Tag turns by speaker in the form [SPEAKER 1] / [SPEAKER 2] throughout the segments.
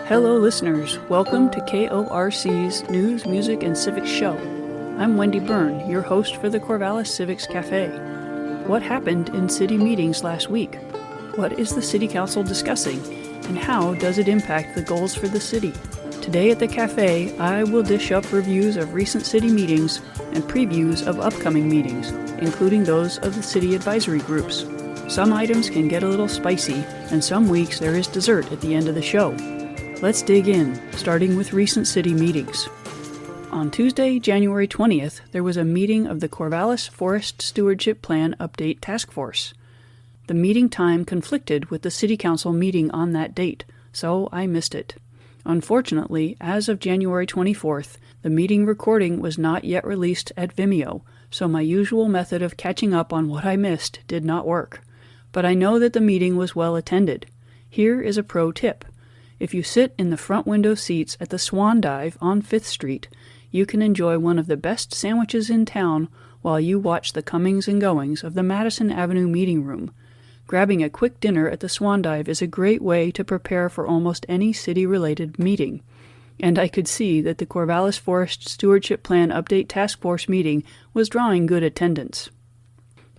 [SPEAKER 1] Hello listeners, welcome to KORC's News, Music, and Civics Show. I'm Wendy Byrne, your host for the Corvallis Civics Cafe. What happened in city meetings last week? What is the City Council discussing? And how does it impact the goals for the city? Today at the cafe, I will dish up reviews of recent city meetings and previews of upcoming meetings, including those of the city advisory groups. Some items can get a little spicy, and some weeks there is dessert at the end of the show. Let's dig in, starting with recent city meetings. On Tuesday, January 20th, there was a meeting of the Corvallis Forest Stewardship Plan Update Task Force. The meeting time conflicted with the City Council meeting on that date, so I missed it. Unfortunately, as of January 24th, the meeting recording was not yet released at Vimeo, so my usual method of catching up on what I missed did not work. But I know that the meeting was well attended. Here is a pro tip. If you sit in the front window seats at the Swan Dive on 5th Street, you can enjoy one of the best sandwiches in town while you watch the comings and goings of the Madison Avenue meeting room. Grabbing a quick dinner at the Swan Dive is a great way to prepare for almost any city-related meeting. And I could see that the Corvallis Forest Stewardship Plan Update Task Force meeting was drawing good attendance.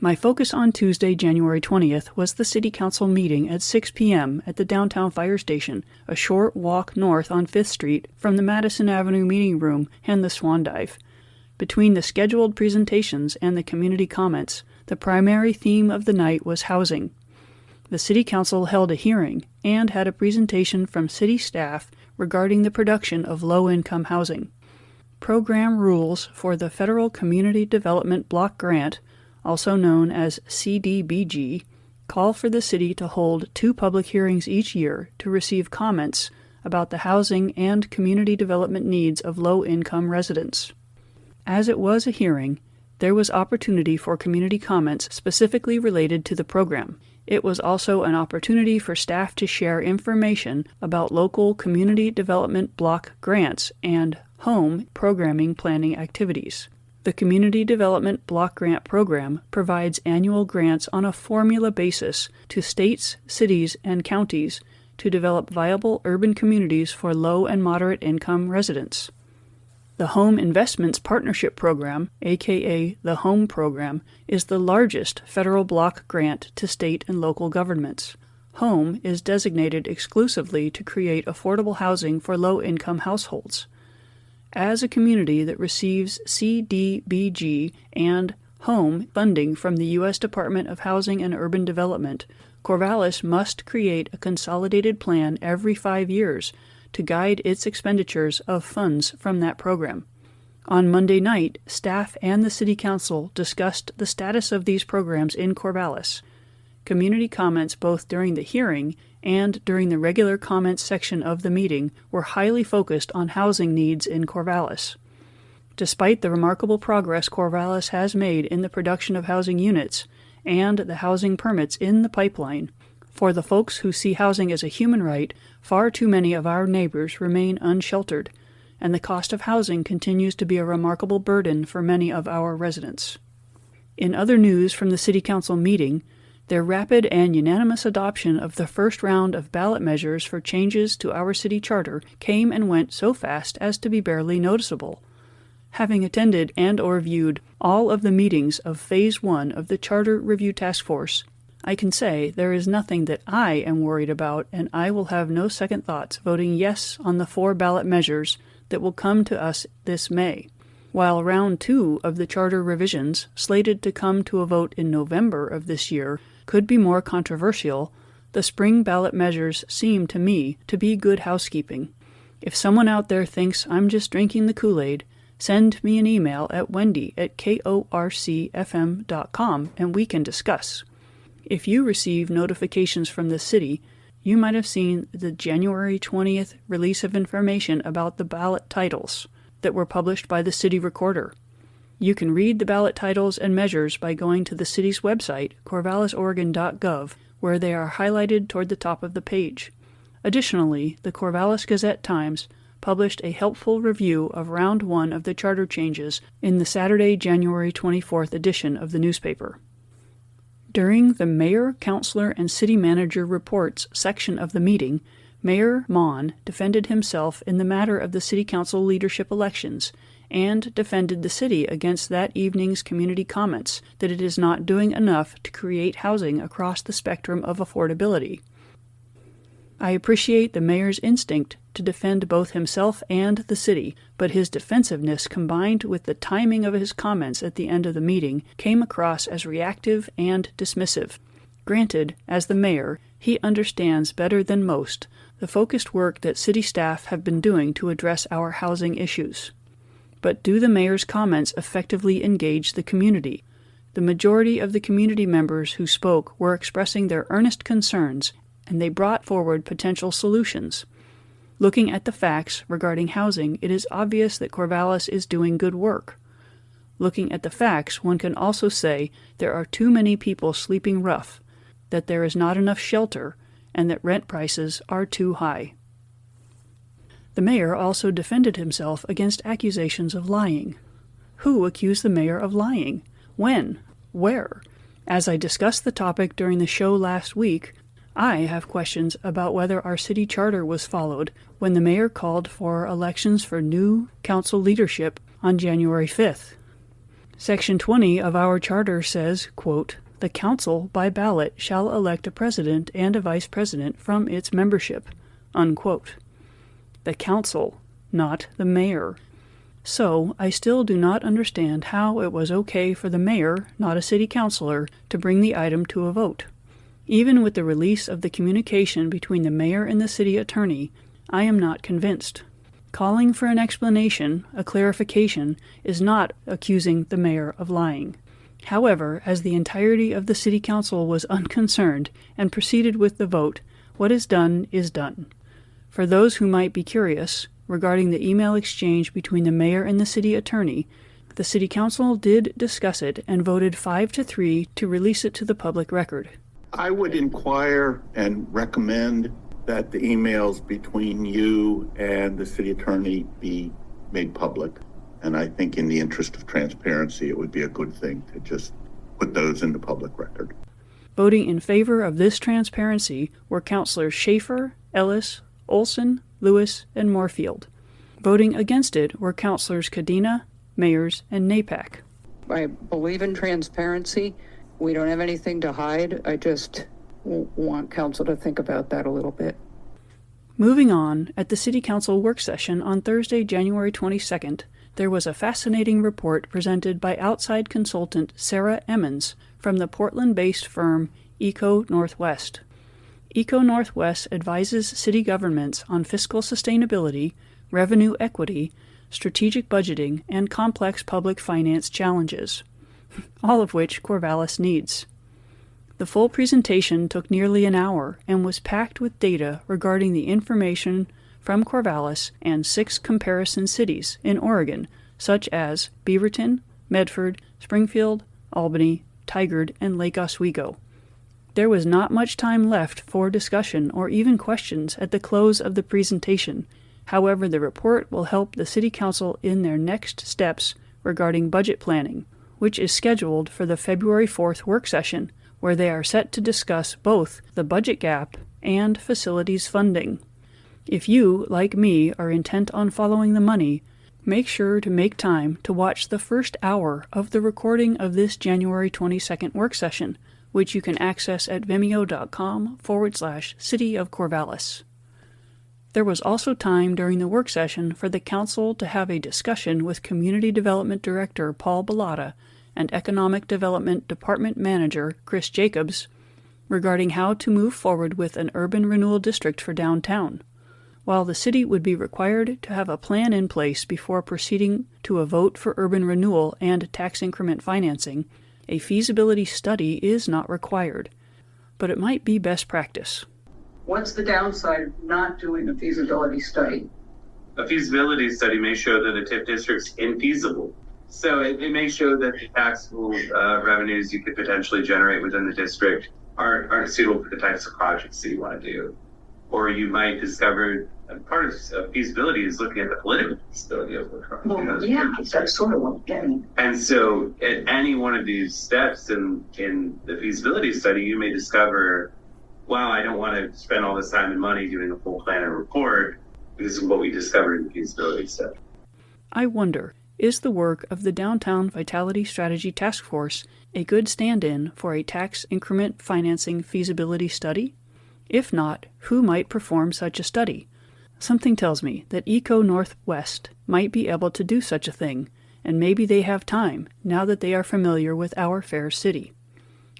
[SPEAKER 1] My focus on Tuesday, January 20th was the City Council meeting at 6 p.m. at the downtown fire station, a short walk north on 5th Street from the Madison Avenue meeting room and the Swan Dive. Between the scheduled presentations and the community comments, the primary theme of the night was housing. The City Council held a hearing and had a presentation from city staff regarding the production of low-income housing. Program rules for the Federal Community Development Block Grant, also known as CDBG, call for the city to hold 2 public hearings each year to receive comments about the housing and community development needs of low-income residents. As it was a hearing, there was opportunity for community comments specifically related to the program. It was also an opportunity for staff to share information about local community development block grants and home programming planning activities. The Community Development Block Grant Program provides annual grants on a formula basis to states, cities, and counties to develop viable urban communities for low and moderate income residents. The Home Investments Partnership Program, aka the HOME Program, is the largest federal block grant to state and local governments. HOME is designated exclusively to create affordable housing for low-income households. As a community that receives CDBG and HOME funding from the U.S. Department of Housing and Urban Development, Corvallis must create a consolidated plan every 5 years to guide its expenditures of funds from that program. On Monday night, staff and the City Council discussed the status of these programs in Corvallis. Community comments both during the hearing and during the regular comments section of the meeting were highly focused on housing needs in Corvallis. Despite the remarkable progress Corvallis has made in the production of housing units and the housing permits in the pipeline, for the folks who see housing as a human right, far too many of our neighbors remain unsheltered, and the cost of housing continues to be a remarkable burden for many of our residents. In other news from the City Council meeting, their rapid and unanimous adoption of the first round of ballot measures for changes to our city charter came and went so fast as to be barely noticeable. Having attended and/or viewed all of the meetings of Phase 1 of the Charter Review Task Force, I can say there is nothing that I am worried about, and I will have no second thoughts voting yes on the 4 ballot measures that will come to us this May. While Round 2 of the charter revisions, slated to come to a vote in November of this year, could be more controversial, the spring ballot measures seem to me to be good housekeeping. If someone out there thinks I'm just drinking the Kool-Aid, send me an email at wendy@korcfm.com and we can discuss. If you receive notifications from the city, you might have seen the January 20th release of information about the ballot titles that were published by the city recorder. You can read the ballot titles and measures by going to the city's website, corvallisoregon.gov, where they are highlighted toward the top of the page. Additionally, the Corvallis Gazette-Times published a helpful review of Round 1 of the charter changes in the Saturday, January 24th edition of the newspaper. During the Mayor, Councilor, and City Manager Reports section of the meeting, Mayor Mon defended himself in the matter of the City Council leadership elections and defended the city against that evening's community comments that it is not doing enough to create housing across the spectrum of affordability. I appreciate the mayor's instinct to defend both himself and the city, but his defensiveness combined with the timing of his comments at the end of the meeting came across as reactive and dismissive. Granted, as the mayor, he understands better than most the focused work that city staff have been doing to address our housing issues. But do the mayor's comments effectively engage the community? The majority of the community members who spoke were expressing their earnest concerns, and they brought forward potential solutions. Looking at the facts regarding housing, it is obvious that Corvallis is doing good work. Looking at the facts, one can also say there are too many people sleeping rough, that there is not enough shelter, and that rent prices are too high. The mayor also defended himself against accusations of lying. Who accused the mayor of lying? When? Where? As I discussed the topic during the show last week, I have questions about whether our city charter was followed when the mayor called for elections for new council leadership on January 5th. Section 20 of our charter says, quote, "The council by ballot shall elect a president and a vice president from its membership," unquote. The council, not the mayor. So, I still do not understand how it was okay for the mayor, not a city councilor, to bring the item to a vote. Even with the release of the communication between the mayor and the city attorney, I am not convinced. Calling for an explanation, a clarification, is not accusing the mayor of lying. However, as the entirety of the city council was unconcerned and proceeded with the vote, what is done is done. For those who might be curious, regarding the email exchange between the mayor and the city attorney, the city council did discuss it and voted 5-3 to release it to the public record.
[SPEAKER 2] I would inquire and recommend that the emails between you and the city attorney be made public. And I think in the interest of transparency, it would be a good thing to just put those in the public record.
[SPEAKER 1] Voting in favor of this transparency were Councilors Schaefer, Ellis, Olson, Lewis, and Moorfield. Voting against it were Councilors Cadena, Mayers, and Napak.
[SPEAKER 3] I believe in transparency. We don't have anything to hide. I just want council to think about that a little bit.
[SPEAKER 1] Moving on, at the City Council work session on Thursday, January 22nd, there was a fascinating report presented by outside consultant Sarah Emmons from the Portland-based firm Eco Northwest. Eco Northwest advises city governments on fiscal sustainability, revenue equity, strategic budgeting, and complex public finance challenges, all of which Corvallis needs. The full presentation took nearly an hour and was packed with data regarding the information from Corvallis and 6 comparison cities in Oregon, such as Beaverton, Medford, Springfield, Albany, Tigard, and Lake Oswego. There was not much time left for discussion or even questions at the close of the presentation. However, the report will help the City Council in their next steps regarding budget planning, which is scheduled for the February 4th work session, where they are set to discuss both the budget gap and facilities funding. If you, like me, are intent on following the money, make sure to make time to watch the first hour of the recording of this January 22nd work session, which you can access at vimeo.com/City of Corvallis. There was also time during the work session for the Council to have a discussion with Community Development Director Paul Bellotta and Economic Development Department Manager Chris Jacobs regarding how to move forward with an urban renewal district for downtown. While the city would be required to have a plan in place before proceeding to a vote for urban renewal and tax increment financing, a feasibility study is not required, but it might be best practice.
[SPEAKER 3] What's the downside of not doing a feasibility study?
[SPEAKER 4] A feasibility study may show that the TIF district's infeasible. So it may show that the taxable revenues you could potentially generate within the district aren't suitable for the types of projects that you want to do. Or you might discover part of feasibility is looking at the political feasibility of the project.
[SPEAKER 3] Well, yeah, that's sort of what I'm getting.
[SPEAKER 4] And so at any one of these steps in the feasibility study, you may discover wow, I don't want to spend all this time and money doing a full plan and report. This is what we discovered in the feasibility study.
[SPEAKER 1] I wonder, is the work of the Downtown Vitality Strategy Task Force a good stand-in for a tax increment financing feasibility study? If not, who might perform such a study? Something tells me that Eco Northwest might be able to do such a thing, and maybe they have time now that they are familiar with our fair city.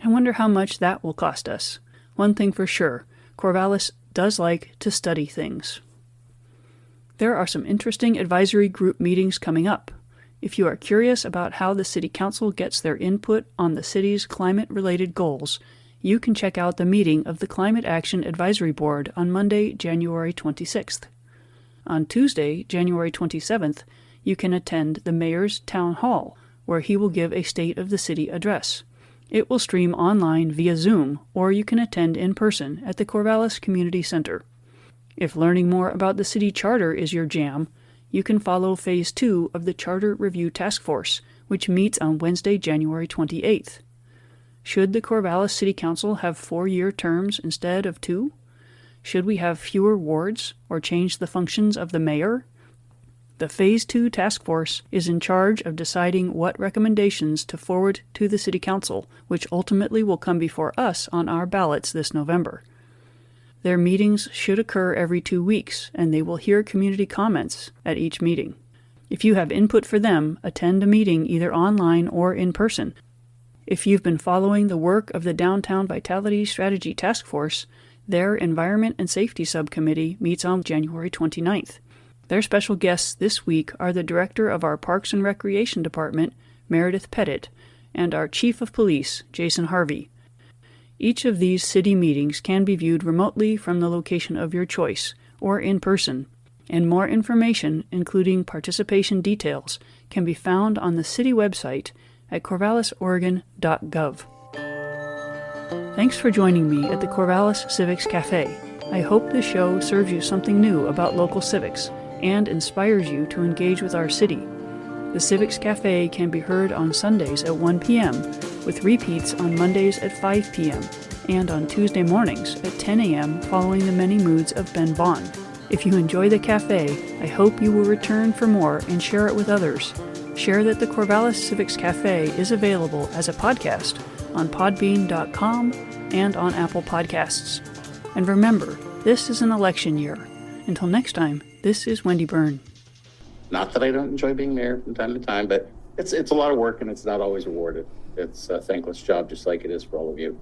[SPEAKER 1] I wonder how much that will cost us. One thing for sure, Corvallis does like to study things. There are some interesting advisory group meetings coming up. If you are curious about how the City Council gets their input on the city's climate-related goals, you can check out the meeting of the Climate Action Advisory Board on Monday, January 26th. On Tuesday, January 27th, you can attend the Mayor's Town Hall, where he will give a State of the City address. It will stream online via Zoom, or you can attend in person at the Corvallis Community Center. If learning more about the city charter is your jam, you can follow Phase 2 of the Charter Review Task Force, which meets on Wednesday, January 28th. Should the Corvallis City Council have 4-year terms instead of 2? Should we have fewer wards or change the functions of the mayor? The Phase 2 Task Force is in charge of deciding what recommendations to forward to the City Council, which ultimately will come before us on our ballots this November. Their meetings should occur every 2 weeks, and they will hear community comments at each meeting. If you have input for them, attend a meeting either online or in person. If you've been following the work of the Downtown Vitality Strategy Task Force, their Environment and Safety Subcommittee meets on January 29th. Their special guests this week are the Director of our Parks and Recreation Department, Meredith Pettit, and our Chief of Police, Jason Harvey. Each of these city meetings can be viewed remotely from the location of your choice, or in person, and more information, including participation details, can be found on the city website at corvallisoregon.gov. Thanks for joining me at the Corvallis Civics Cafe. I hope this show serves you something new about local civics and inspires you to engage with our city. The Civics Cafe can be heard on Sundays at 1 p.m., with repeats on Mondays at 5 p.m., and on Tuesday mornings at 10 a.m. following the many moods of Ben Bond. If you enjoy the cafe, I hope you will return for more and share it with others. Share that the Corvallis Civics Cafe is available as a podcast on podbean.com and on Apple Podcasts. And remember, this is an election year. Until next time, this is Wendy Byrne.
[SPEAKER 5] Not that I don't enjoy being mayor from time to time, but it's a lot of work and it's not always rewarded. It's a thankless job, just like it is for all of you.